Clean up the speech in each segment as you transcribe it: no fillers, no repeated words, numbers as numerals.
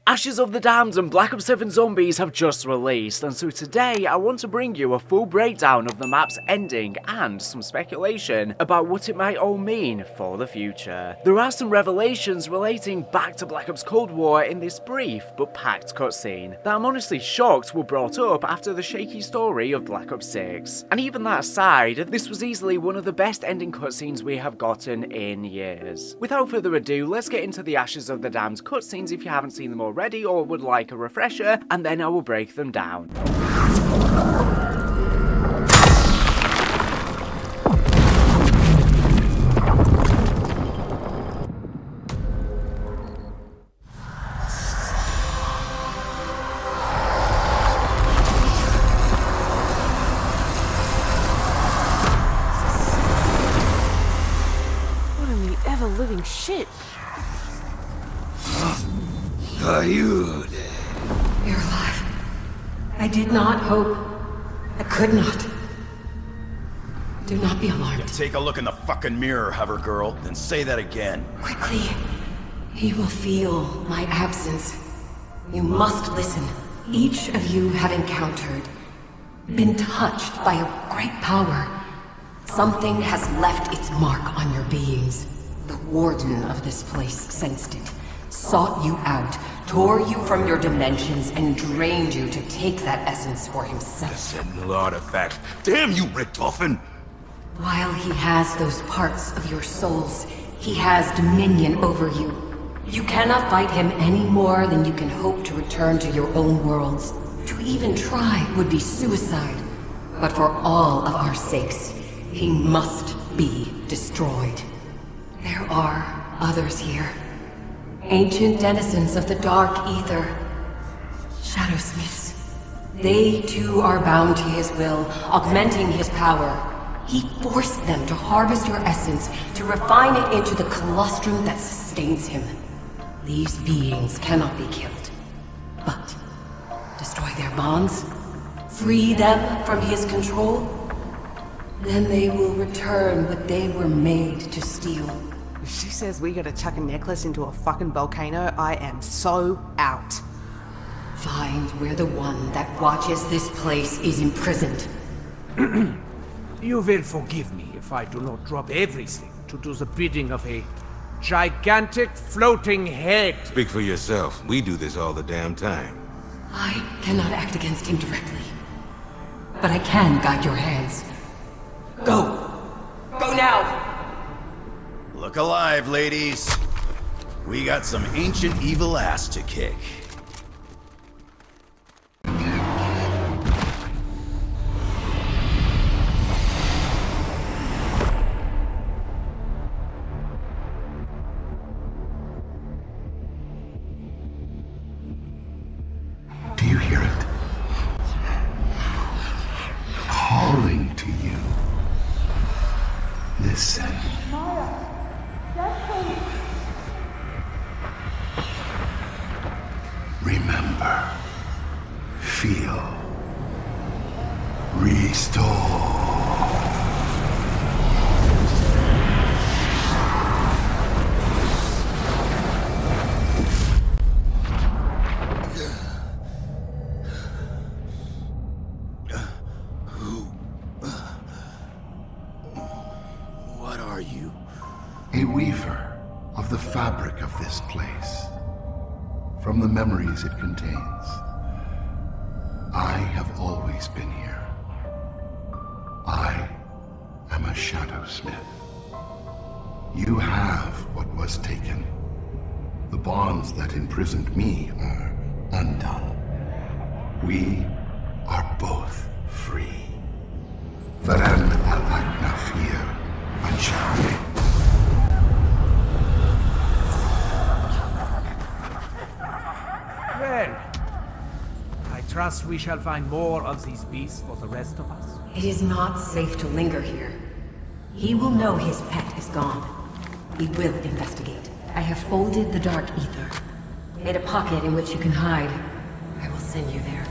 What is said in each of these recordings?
Ashes of the Damned and Black Ops 7 Zombies have just released, and so today I want to bring you a full breakdown of the map's ending and some speculation about what it might all mean for the future. There are some revelations relating back to Black Ops Cold War in this brief but packed cutscene that I'm honestly shocked were brought up after the shaky story of Black Ops 6. And even that aside, this was easily one of the best ending cutscenes we have gotten in years. Without further ado, let's get into the Ashes of the Damned cutscenes if you haven't seen them already or would like a refresher, and then I will break them down. What in the ever-living shit? You're alive. I did not hope. I could not. Do not be alarmed. Take a look in the fucking mirror, hover girl, then say that again. Quickly. He will feel my absence. You must listen. Each of you have encountered, been touched by a great power. Something has left its mark on your beings. The Warden of this place sensed it, sought you out, tore you from your dimensions, and drained you to take that essence for himself. The Sentinel artifact. Damn you, Richtofen! While he has those parts of your souls, he has dominion over you. You cannot fight him any more than you can hope to return to your own worlds. To even try would be suicide. But for all of our sakes, he must be destroyed. There are others here. Ancient denizens of the dark ether. Shadowsmiths. They too are bound to his will, augmenting his power. He forced them to harvest your essence, to refine it into the colostrum that sustains him. These beings cannot be killed. But destroy their bonds, free them from his control, then they will return what they were made to steal. If she says we gotta chuck a necklace into a fucking volcano, I am so out. Find where the one that watches this place is imprisoned. You will forgive me if I do not drop everything to do the bidding of a gigantic floating head. Speak for yourself. We do this all the damn time. I cannot act against him directly, but I can guide your hands. Go! Go now! Look alive, ladies. We got some ancient evil ass to kick. Do you hear it? Calling to you. Listen. Remember. Feel. Restore. What are you? A weaver of the fabric of this place. From the memories it contains. I have always been here. I am a Shadowsmith. You have what was taken. The bonds that imprisoned me are undone. We are both free. Varen al-Aknafir Anshari. Well, I trust we shall find more of these beasts for the rest of us. It is not safe to linger here. He will know his pet is gone. We will investigate. I have folded the dark ether. Made a pocket in which you can hide. I will send you there.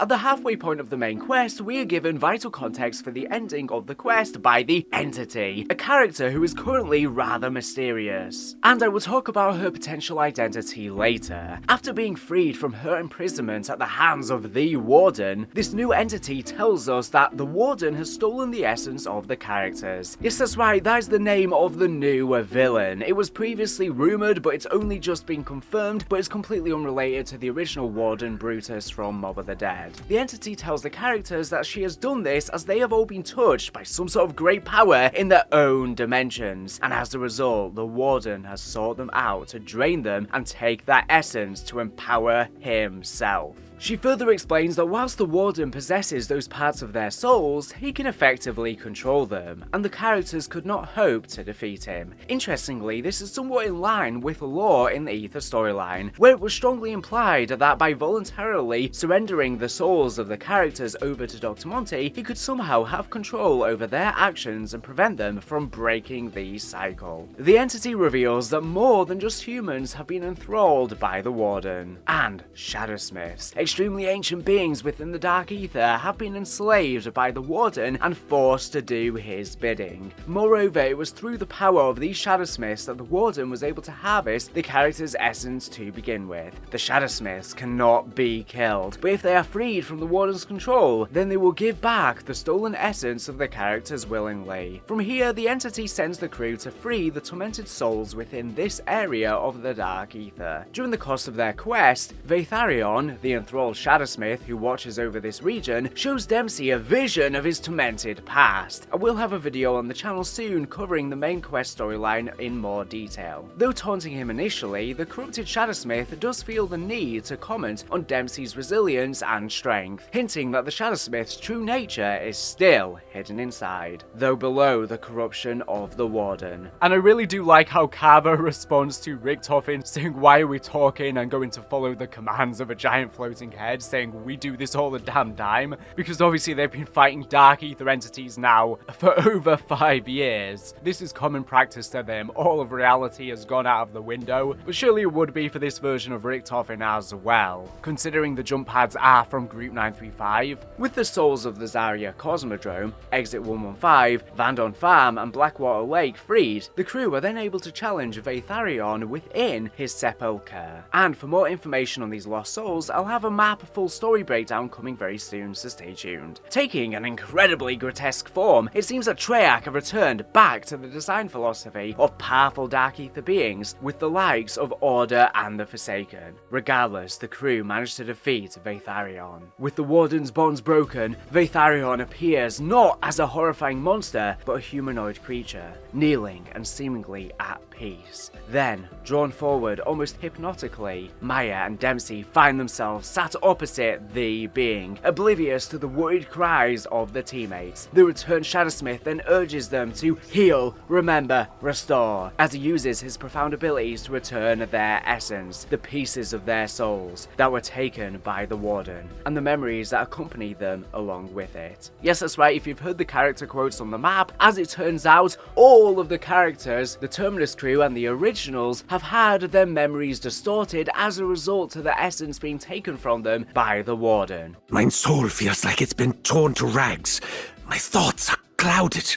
At the halfway point of the main quest, we are given vital context for the ending of the quest by the Entity, a character who is currently rather mysterious. And I will talk about her potential identity later. After being freed from her imprisonment at the hands of the Warden, this new entity tells us that the Warden has stolen the essence of the characters. Yes, that's right, that is the name of the new villain. It was previously rumoured, but it's only just been confirmed, but it's completely unrelated to the original Warden Brutus from Mob of the Dead. The entity tells the characters that she has done this as they have all been touched by some sort of great power in their own dimensions, and as a result, the Warden has sought them out to drain them and take that essence to empower himself. She further explains that whilst the Warden possesses those parts of their souls, he can effectively control them, and the characters could not hope to defeat him. Interestingly, this is somewhat in line with the lore in the Ether storyline, where it was strongly implied that by voluntarily surrendering the souls of the characters over to Dr. Monty, he could somehow have control over their actions and prevent them from breaking the cycle. The entity reveals that more than just humans have been enthralled by the Warden, and Shadowsmiths, extremely ancient beings within the Dark Ether, have been enslaved by the Warden and forced to do his bidding. Moreover, it was through the power of these Shadowsmiths that the Warden was able to harvest the character's essence to begin with. The Shadowsmiths cannot be killed, but if they are freed from the Warden's control, then they will give back the stolen essence of the characters willingly. From here, the entity sends the crew to free the tormented souls within this area of the Dark Ether. During the course of their quest, Vaitharion, the enthralled Shadowsmith who watches over this region, shows Dempsey a vision of his tormented past. I will have a video on the channel soon covering the main quest storyline in more detail. Though taunting him initially, the corrupted Shadowsmith does feel the need to comment on Dempsey's resilience and strength, hinting that the Shadowsmith's true nature is still hidden inside, though below the corruption of the Warden. And I really do like how Carver responds to Richtofen saying, "Why are we talking?" and going to follow the commands of a giant floating head, saying we do this all the damn time, because obviously they've been fighting Dark Ether entities now for over 5 years. This is common practice to them. All of reality has gone out of the window, but surely it would be for this version of Richtofen as well, considering the jump pads are from Group 935. With the souls of the Zarya Cosmodrome, Exit 115, Vandon Farm and Blackwater Lake freed, the crew are then able to challenge Vaitharion within his sepulchre. And for more information on these lost souls, I'll have a map full story breakdown coming very soon, so stay tuned. Taking an incredibly grotesque form, it seems that Treyarch have returned back to the design philosophy of powerful Dark Ether beings with the likes of Order and the Forsaken. Regardless, the crew managed to defeat Vaitharion. With the Warden's bonds broken, Vaitharion appears not as a horrifying monster, but a humanoid creature, kneeling and seemingly at peace. Then, drawn forward almost hypnotically, Maya and Dempsey find themselves sat opposite the being, oblivious to the worried cries of the teammates. The returned Shadowsmith then urges them to heal, remember, restore, as he uses his profound abilities to return their essence, the pieces of their souls that were taken by the Warden, and the memories that accompany them along with it. Yes, that's right, if you've heard the character quotes on the map, as it turns out, all of the characters, the Terminus crew and the originals, have had their memories distorted as a result of the essence being taken from them by the Warden. My soul feels like it's been torn to rags. My thoughts are clouded.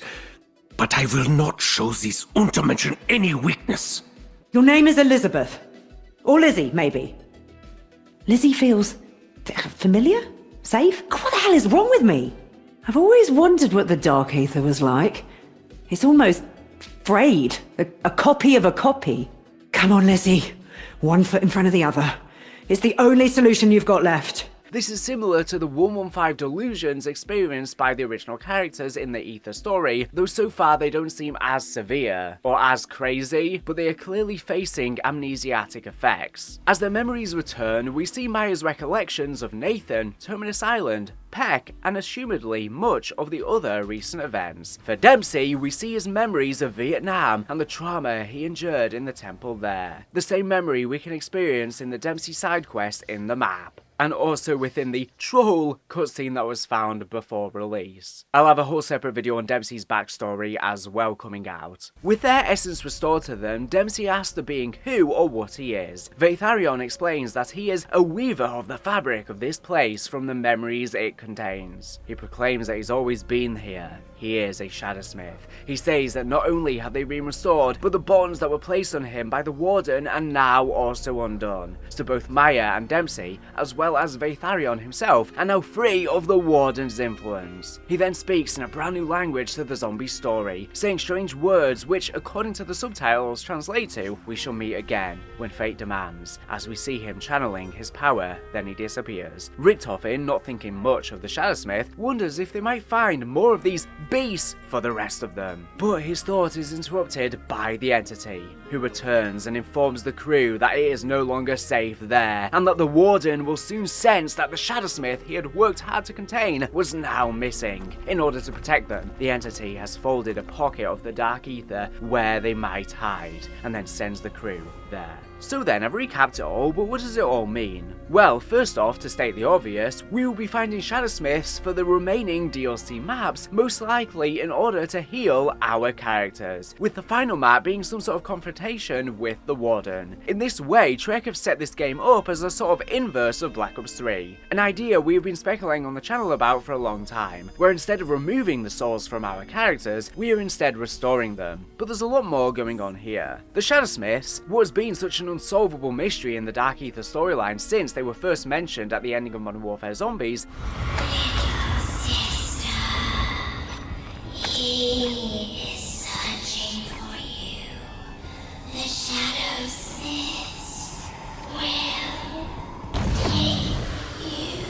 But I will not show these Untermenschen any weakness. Your name is Elizabeth. Or Lizzie, maybe. Lizzie feels familiar? Safe? What the hell is wrong with me? I've always wondered what the Dark Ether was like. It's almost frayed. A copy of a copy. Come on, Lizzie. One foot in front of the other. It's the only solution you've got left. This is similar to the 115 delusions experienced by the original characters in the Ether story, though so far they don't seem as severe or as crazy, but they are clearly facing amnesiatic effects. As their memories return, we see Maya's recollections of Nathan, Terminus Island, Peck, and assumedly much of the other recent events. For Dempsey, we see his memories of Vietnam and the trauma he endured in the temple there. The same memory we can experience in the Dempsey side quest in the map. and also within the troll cutscene that was found before release. I'll have a whole separate video on Dempsey's backstory as well coming out. With their essence restored to them, Dempsey asks the being who or what he is. Veitharion explains that he is a weaver of the fabric of this place from the memories it contains. He proclaims that he's always been here. He is a Shadowsmith. He says that not only have they been restored, but the bonds that were placed on him by the Warden are now also undone. So both Maya and Dempsey, as well as Veitharion himself, are now free of the Warden's influence. He then speaks in a brand new language to the zombie story, saying strange words which, according to the subtitles, translate to, "We shall meet again, when fate demands." As we see him channeling his power, then he disappears. Richtofen, not thinking much of the Shadowsmith, wonders if they might find more of these beasts for the rest of them. But his thought is interrupted by the entity, who returns and informs the crew that it is no longer safe there, and that the Warden will soon sense that the Shadowsmith he had worked hard to contain was now missing. In order to protect them, the entity has folded a pocket of the dark ether where they might hide, and then sends the crew there. So then, I've recapped it all, but what does it all mean? Well, first off, to state the obvious, we will be finding Shadowsmiths for the remaining DLC maps, most likely in order to heal our characters, with the final map being some sort of confrontation with the Warden. In this way, Trek have set this game up as a sort of inverse of Black Ops 3, an idea we have been speculating on the channel about for a long time, where instead of removing the souls from our characters, we are instead restoring them. But there's a lot more going on here. The Shadowsmiths, what has been such an unsolvable mystery in the Dark Ether storyline since they were first mentioned at the ending of Modern Warfare Zombies, he is searching for you. The Shadowsmiths will take you.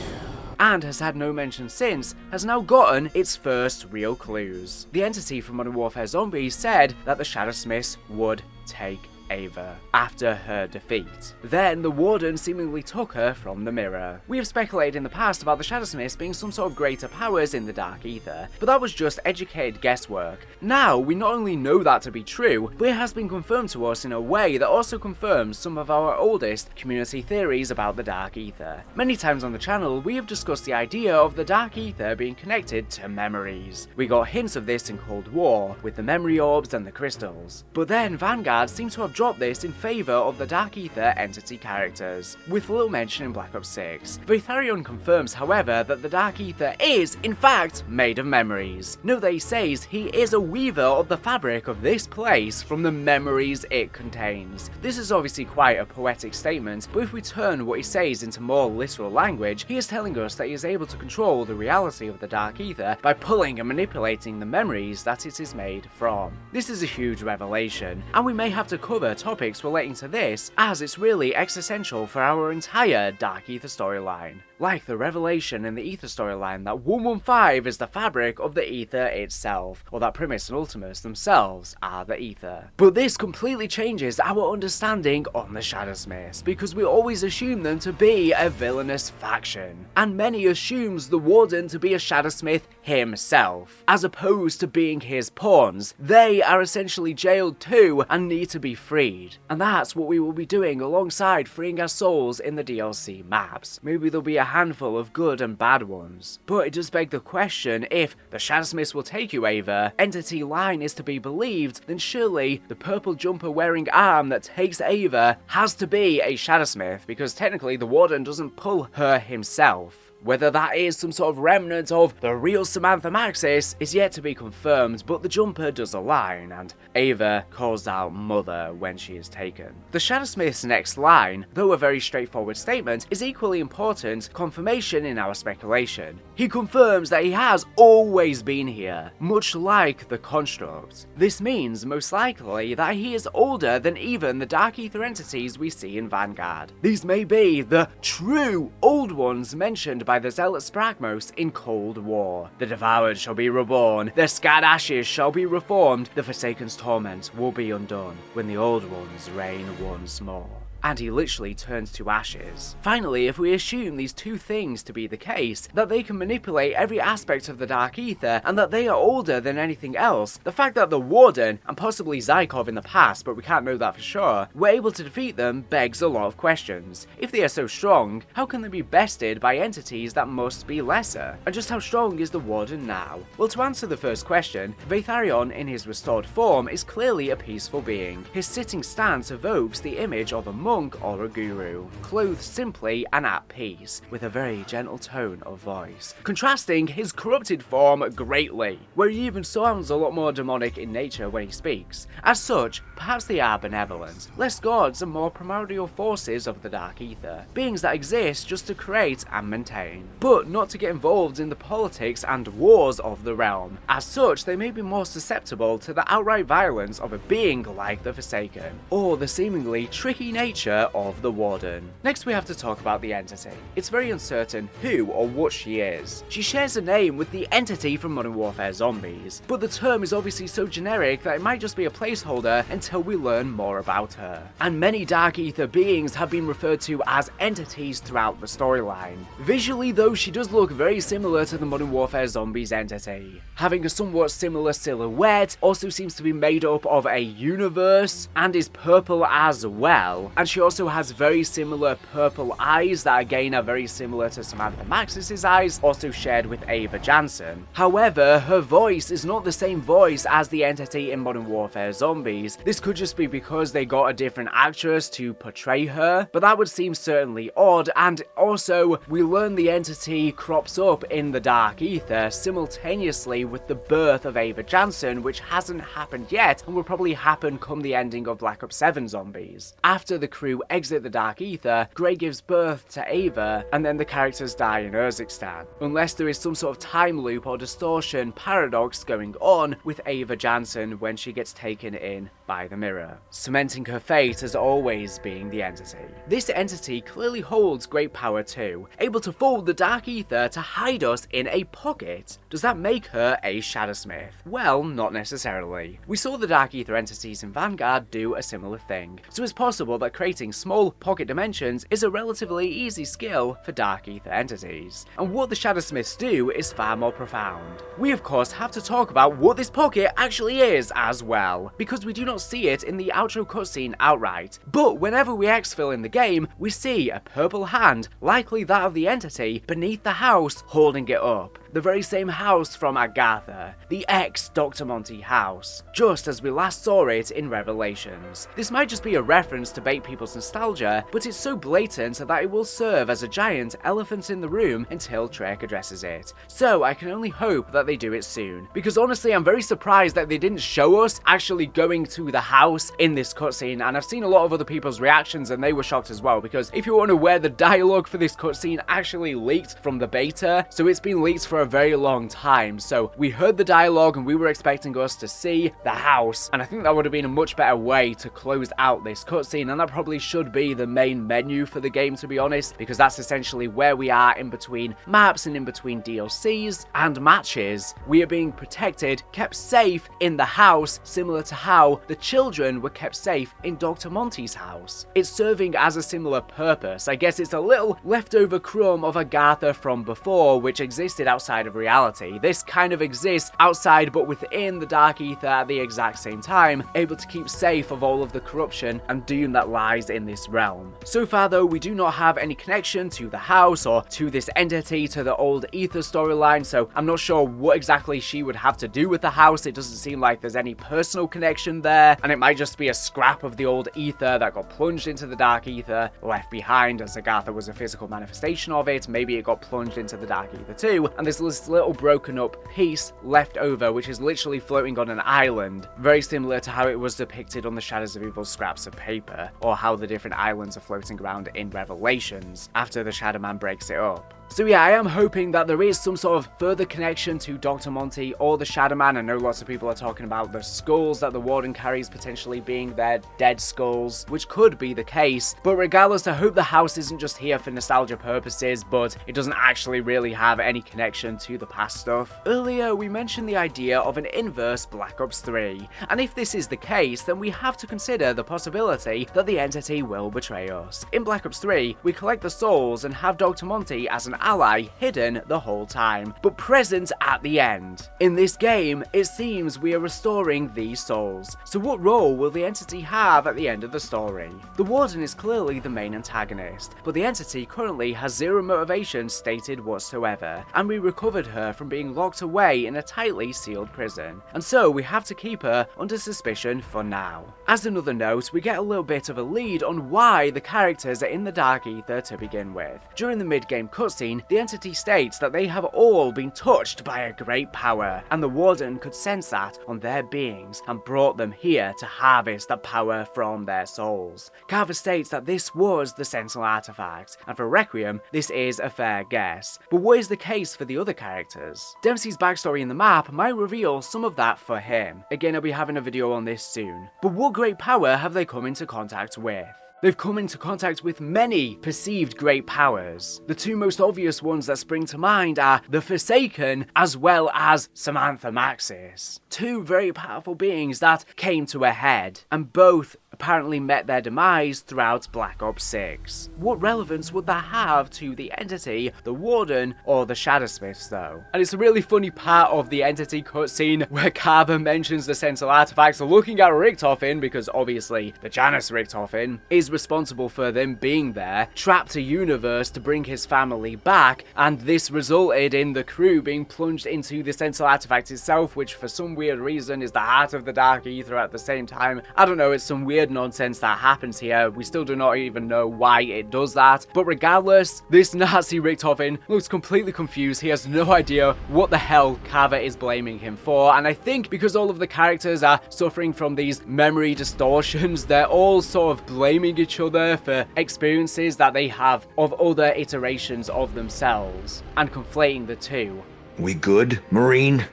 and has had no mention since, has now gotten its first real clues. The entity from Modern Warfare Zombies said that the Shadowsmiths would take Ava after her defeat. Then the Warden seemingly took her from the mirror. We have speculated in the past about the Shadowsmiths being some sort of greater powers in the Dark Ether, but that was just educated guesswork. Now we not only know that to be true, but it has been confirmed to us in a way that also confirms some of our oldest community theories about the Dark Ether. Many times on the channel we have discussed the idea of the Dark Ether being connected to memories. We got hints of this in Cold War with the memory orbs and the crystals, but then Vanguard seemed to have dropped this in favour of the Dark Ether entity characters, with little mention in Black Ops 6. Veitharion confirms, however, that the Dark Ether is, in fact, made of memories. Note that he says he is a weaver of the fabric of this place from the memories it contains. This is obviously quite a poetic statement, but if we turn what he says into more literal language, he is telling us that he is able to control the reality of the Dark Ether by pulling and manipulating the memories that it is made from. This is a huge revelation, and we may have to cover topics relating to this, as it's really existential for our entire Dark Ether storyline. Like the revelation in the Ether storyline that 115 is the fabric of the Ether itself, or that Primus and Ultimus themselves are the Ether. But this completely changes our understanding on the Shadowsmiths, because we always assume them to be a villainous faction, and many assumes the Warden to be a Shadowsmith himself, as opposed to being his pawns. They are essentially jailed too and need to be freed, and that's what we will be doing alongside freeing our souls in the DLC maps. Maybe there'll be a handful of good and bad ones, but it does beg the question, if the Shadowsmiths will take you, Ava, entity line is to be believed, then surely the purple jumper wearing arm that takes Ava has to be a Shadowsmith, because technically the Warden doesn't pull her himself. Whether that is some sort of remnant of the real Samantha Maxis is yet to be confirmed, but the jumper does align, and Ava calls out Mother when she is taken. The Shadowsmith's next line, though a very straightforward statement, is equally important confirmation in our speculation. He confirms that he has always been here, much like the Construct. This means, most likely, that he is older than even the Dark Ether entities we see in Vanguard. These may be the true old ones mentioned by the Zealot Spragmos in Cold War. The Devoured shall be reborn, their scarred ashes shall be reformed, the Forsaken's torment will be undone, when the old ones reign once more. and he literally turns to ashes. Finally, if we assume these two things to be the case, that they can manipulate every aspect of the Dark Ether, and that they are older than anything else, the fact that the Warden, and possibly Zykov in the past, but we can't know that for sure, were able to defeat them begs a lot of questions. If they are so strong, how can they be bested by entities that must be lesser? And just how strong is the Warden now? Well, to answer the first question, Vatharion in his restored form is clearly a peaceful being. His sitting stance evokes the image of a monk or a guru, clothed simply and at peace, with a very gentle tone of voice, contrasting his corrupted form greatly, where he even sounds a lot more demonic in nature when he speaks. As such, perhaps they are benevolent, less gods and more primordial forces of the Dark Ether, beings that exist just to create and maintain, but not to get involved in the politics and wars of the realm. As such, they may be more susceptible to the outright violence of a being like the Forsaken, or the seemingly tricky nature of the Warden. Next we have to talk about the entity. It's very uncertain who or what she is. She shares a name with the entity from Modern Warfare Zombies, but the term is obviously so generic that it might just be a placeholder until we learn more about her. And many Dark Ether beings have been referred to as entities throughout the storyline. Visually though, she does look very similar to the Modern Warfare Zombies entity, having a somewhat similar silhouette, also seems to be made up of a universe, and is purple as well, and she also has very similar purple eyes that again are very similar to Samantha Maxis's eyes, also shared with Ava Jansen. However, her voice is not the same voice as the entity in Modern Warfare Zombies. This could just be because they got a different actress to portray her, but that would seem certainly odd, and also we learn the entity crops up in the Dark Ether simultaneously with the birth of Ava Jansen, which hasn't happened yet and will probably happen come the ending of Black Ops 7 Zombies. After the crew exit the Dark Ether, Grey gives birth to Ava, and then the characters die in Urzikstan, unless there is some sort of time loop or distortion paradox going on with Ava Jansen when she gets taken in by the mirror, cementing her fate as always being the entity. This entity clearly holds great power too, able to fold the Dark Ether to hide us in a pocket. Does that make her a Shadowsmith? Well, not necessarily. We saw the Dark Ether entities in Vanguard do a similar thing, so it's possible that creating small pocket dimensions is a relatively easy skill for Dark Ether entities, and what the Shadowsmiths do is far more profound. We of course have to talk about what this pocket actually is as well, because we do not see it in the outro cutscene outright, but whenever we exfil in the game, we see a purple hand, likely that of the entity, beneath the house holding it up. The very same house from Agatha, the ex-Dr. Monty house, just as we last saw it in Revelations. This might just be a reference to bait people's nostalgia, but it's so blatant that it will serve as a giant elephant in the room until Trek addresses it. So I can only hope that they do it soon, because honestly I'm very surprised that they didn't show us actually going to the house in this cutscene, and I've seen a lot of other people's reactions and they were shocked as well, because if you're unaware, the dialogue for this cutscene actually leaked from the beta, so it's been leaked for a very long time. So we heard the dialogue and we were expecting us to see the house, and I think that would have been a much better way to close out this cutscene, and that probably should be the main menu for the game, to be honest, because that's essentially where we are in between maps and in between DLCs and matches. We are being protected, kept safe in the house, similar to how the children were kept safe in Dr. Monty's house. It's serving as a similar purpose. I guess it's a little leftover crumb of Agatha from before, which existed outside of reality. This kind of exists outside but within the Dark Ether at the exact same time, able to keep safe of all of the corruption and doom that lies in this realm. So far though, we do not have any connection to the house or to this entity, to the old Ether storyline, so I'm not sure what exactly she would have to do with the house. It doesn't seem like there's any personal connection there, and it might just be a scrap of the old Ether that got plunged into the Dark Ether, left behind, as Agatha was a physical manifestation of it. Maybe it got plunged into the Dark Ether too, and there's this little broken up piece left over which is literally floating on an island, very similar to how it was depicted on the Shadows of Evil scraps of paper, or how the different islands are floating around in Revelations after the Shadow Man breaks it up. So yeah, I am hoping that there is some sort of further connection to Dr. Monty or the Shadow Man. I know lots of people are talking about the skulls that the Warden carries potentially being their dead skulls, which could be the case. But regardless, I hope the house isn't just here for nostalgia purposes, but it doesn't actually really have any connection to the past stuff. Earlier, we mentioned the idea of an inverse Black Ops 3, and if this is the case, then we have to consider the possibility that the entity will betray us. In Black Ops 3, we collect the souls and have Dr. Monty as an ally hidden the whole time, but present at the end. In this game, it seems we are restoring these souls. So what role will the entity have at the end of the story? The Warden is clearly the main antagonist, but the entity currently has zero motivation stated whatsoever, and we recovered her from being locked away in a tightly sealed prison, and so we have to keep her under suspicion for now. As another note, we get a little bit of a lead on why the characters are in the Dark Ether to begin with. During the mid-game cutscene, the entity states that they have all been touched by a great power, and the Warden could sense that on their beings and brought them here to harvest that power from their souls. Carver states that this was the Sentinel artifact, and for Requiem, this is a fair guess. But what is the case for the other characters? Dempsey's backstory in the map might reveal some of that for him. Again, I'll be having a video on this soon. But what great power have they come into contact with? They've come into contact with many perceived great powers. The two most obvious ones that spring to mind are the Forsaken as well as Samantha Maxis. Two very powerful beings that came to a head, and both apparently met their demise throughout Black Ops 6. What relevance would that have to the entity, the Warden, or the Shadowsmiths though? And it's a really funny part of the entity cutscene where Carver mentions the Sentinel artifacts looking at Richtofen, because obviously the Janus Richtofen is responsible for them being there, trapped a universe to bring his family back, and this resulted in the crew being plunged into the Sentinel artifact itself, which for some weird reason is the heart of the Dark Ether at the same time. I don't know, it's some weird nonsense that happens here. We still do not even know why it does that, but regardless, this Nazi Richtofen looks completely confused. He has no idea what the hell Carver is blaming him for, and I think because all of the characters are suffering from these memory distortions, they're all sort of blaming each other for experiences that they have of other iterations of themselves, and conflating the two. We good, Marine?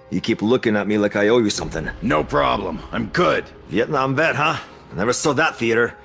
You keep looking at me like I owe you something. No problem. I'm good. Vietnam vet, huh? Never saw that theater.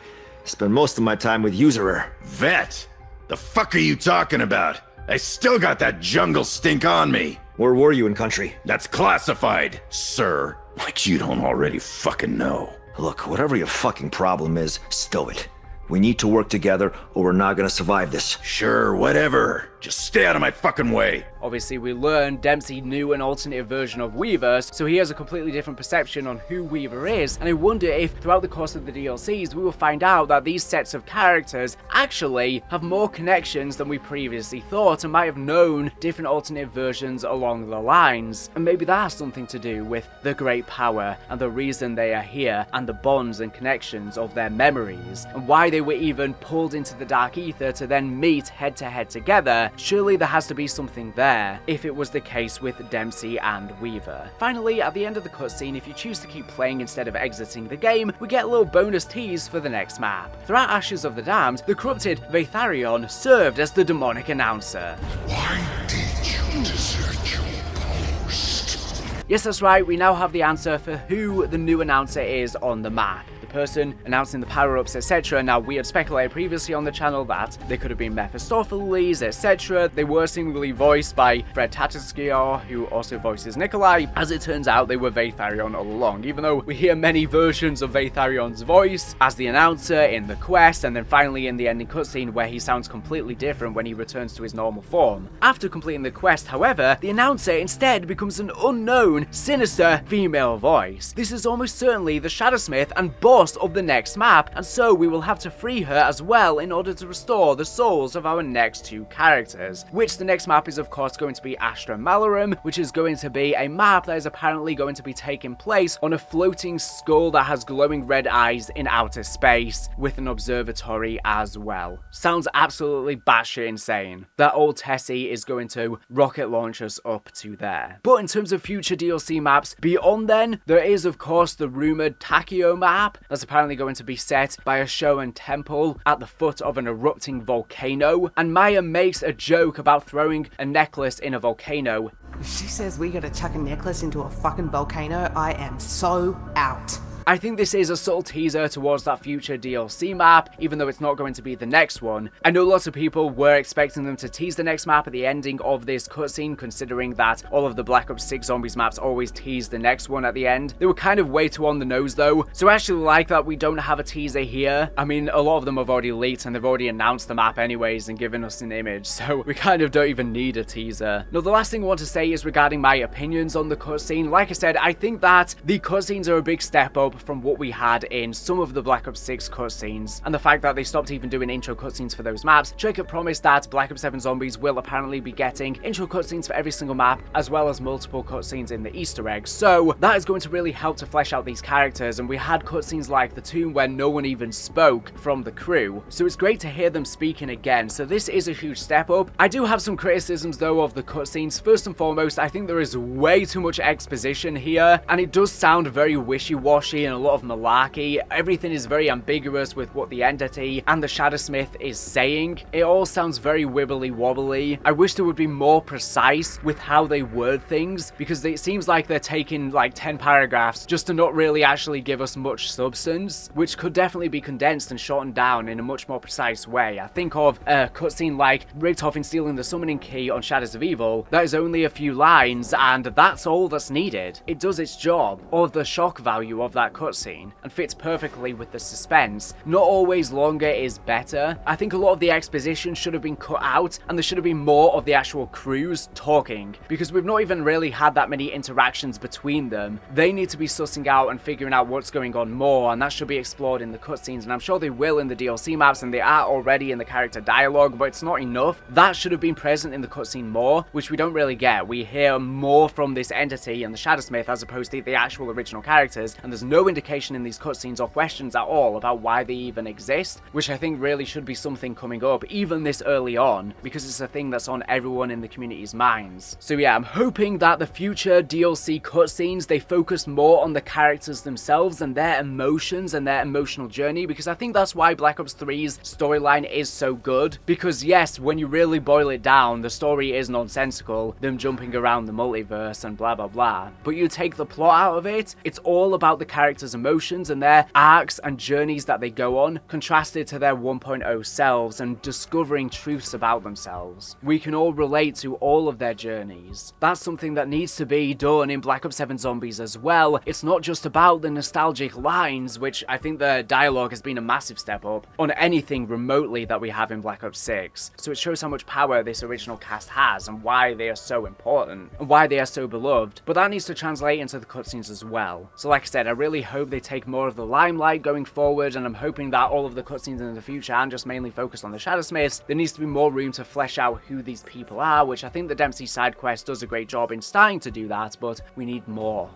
Spend most of my time with Usurer. Vet? The fuck are you talking about? I still got that jungle stink on me. Where were you in country? That's classified, sir. Like you don't already fucking know. Look, whatever your fucking problem is, stow it. We need to work together or we're not gonna survive this. Sure, whatever. Just stay out of my fucking way. Obviously, we learned Dempsey knew an alternative version of Weaver, so he has a completely different perception on who Weaver is, and I wonder if throughout the course of the DLCs we will find out that these sets of characters actually have more connections than we previously thought, and might have known different alternative versions along the lines. And maybe that has something to do with the great power and the reason they are here, and the bonds and connections of their memories, and why they were even pulled into the Dark Ether to then meet head to head together. Surely there has to be something there, if it was the case with Dempsey and Weaver. Finally, at the end of the cutscene, if you choose to keep playing instead of exiting the game, we get a little bonus tease for the next map. Throughout Ashes of the Damned, the corrupted Vatharion served as the demonic announcer. Why did you desert your post? Yes, that's right, we now have the answer for who the new announcer is on the map. Person announcing the power-ups, etc. Now, we had speculated previously on the channel that they could have been Mephistopheles, etc. They were seemingly voiced by Fred Tatasciore, who also voices Nikolai. As it turns out, they were Vatharion all along, even though we hear many versions of Vatharion's voice as the announcer in the quest, and then finally in the ending cutscene where he sounds completely different when he returns to his normal form. After completing the quest, however, the announcer instead becomes an unknown, sinister female voice. This is almost certainly the Shadowsmith and boss of the next map, and so we will have to free her as well in order to restore the souls of our next two characters, which the next map is of course going to be Astra Malorum, which is going to be a map that is apparently going to be taking place on a floating skull that has glowing red eyes in outer space, with an observatory as well. Sounds absolutely batshit insane that old Tessie is going to rocket launch us up to there. But in terms of future DLC DLC maps. Beyond then, there is of course the rumoured Takio map that's apparently going to be set by a Shoan temple at the foot of an erupting volcano, and Maya makes a joke about throwing a necklace in a volcano. If she says we gotta chuck a necklace into a fucking volcano, I am so out. I think this is a subtle teaser towards that future DLC map, even though it's not going to be the next one. I know lots of people were expecting them to tease the next map at the ending of this cutscene, considering that all of the Black Ops 6 Zombies maps always tease the next one at the end. They were kind of way too on the nose though, so I actually like that we don't have a teaser here. I mean, a lot of them have already leaked and they've already announced the map anyways and given us an image, so we kind of don't even need a teaser. Now, the last thing I want to say is regarding my opinions on the cutscene. Like I said, I think that the cutscenes are a big step up from what we had in some of the Black Ops 6 cutscenes, and the fact that they stopped even doing intro cutscenes for those maps. Jacob promised that Black Ops 7 Zombies will apparently be getting intro cutscenes for every single map, as well as multiple cutscenes in the Easter eggs, so that is going to really help to flesh out these characters, and we had cutscenes like the tomb where no one even spoke from the crew, so it's great to hear them speaking again, so this is a huge step up. I do have some criticisms though of the cutscenes. First and foremost, I think there is way too much exposition here, and it does sound very wishy-washy and a lot of malarkey. Everything is very ambiguous with what the entity and the Shadowsmith is saying. It all sounds very wibbly wobbly. I wish they would be more precise with how they word things, because it seems like they're taking like 10 paragraphs just to not really actually give us much substance, which could definitely be condensed and shortened down in a much more precise way. I think of a cutscene like Richtofen stealing the summoning key on Shadows of Evil. That is only a few lines and that's all that's needed. It does its job. Or the shock value of that cutscene, and fits perfectly with the suspense. Not always longer is better. I think a lot of the exposition should have been cut out, and there should have been more of the actual crews talking, because we've not even really had that many interactions between them. They need to be sussing out and figuring out what's going on more, and that should be explored in the cutscenes, and I'm sure they will in the DLC maps, and they are already in the character dialogue, but it's not enough. That should have been present in the cutscene more, which we don't really get. We hear more from this entity and the Shadowsmith as opposed to the actual original characters, and there's no indication in these cutscenes or questions at all about why they even exist, which I think really should be something coming up even this early on, because it's a thing that's on everyone in the community's minds. So yeah, I'm hoping that the future DLC cutscenes, they focus more on the characters themselves and their emotions and their emotional journey, because I think that's why Black Ops 3's storyline is so good, because yes, when you really boil it down, the story is nonsensical, them jumping around the multiverse and blah blah blah, but you take the plot out of it, it's all about the characters' emotions and their arcs and journeys that they go on, contrasted to their 1.0 selves and discovering truths about themselves. We can all relate to all of their journeys. That's something that needs to be done in Black Ops 7 Zombies as well. It's not just about the nostalgic lines, which I think the dialogue has been a massive step up on anything remotely that we have in Black Ops 6. So it shows how much power this original cast has and why they are so important and why they are so beloved. But that needs to translate into the cutscenes as well. So like I said, I really hope they take more of the limelight going forward, and I'm hoping that all of the cutscenes in the future aren't just mainly focused on the Shadowsmiths. There needs to be more room to flesh out who these people are, which I think the Dempsey side quest does a great job in starting to do that, but we need more.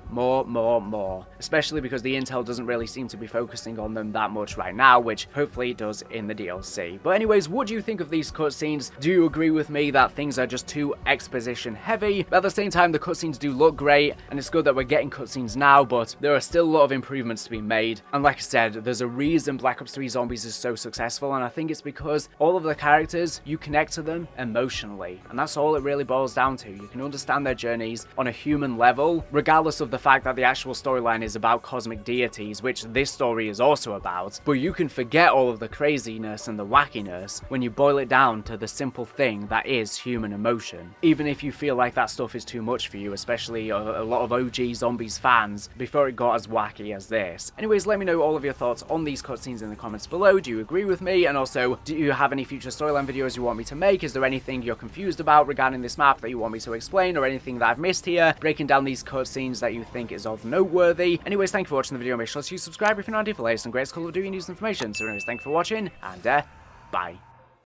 Especially because the intel doesn't really seem to be focusing on them that much right now, which hopefully it does in the DLC. But anyways, what do you think of these cutscenes? Do you agree with me that things are just too exposition heavy? But at the same time, the cutscenes do look great, and it's good that we're getting cutscenes now, but there are still a lot of improvements to be made. And like I said, there's a reason Black Ops 3 Zombies is so successful, and I think it's because all of the characters, you connect to them emotionally, and that's all it really boils down to. You can understand their journeys on a human level, regardless of the fact that the actual storyline is about cosmic deities, which this story is also about, but you can forget all of the craziness and the wackiness when you boil it down to the simple thing that is human emotion. Even if you feel like that stuff is too much for you, especially a lot of OG Zombies fans, before it got as wacky as this. Anyways, let me know all of your thoughts on these cutscenes in the comments below. Do you agree with me? And also, do you have any future storyline videos you want me to make? Is there anything you're confused about regarding this map that you want me to explain, or anything that I've missed here, breaking down these cutscenes that you think is of noteworthy? Anyways, thank you for watching the video. Make sure to subscribe if you're not already for latest and greatest Call of Duty news and information. So anyways, thank you for watching, and bye.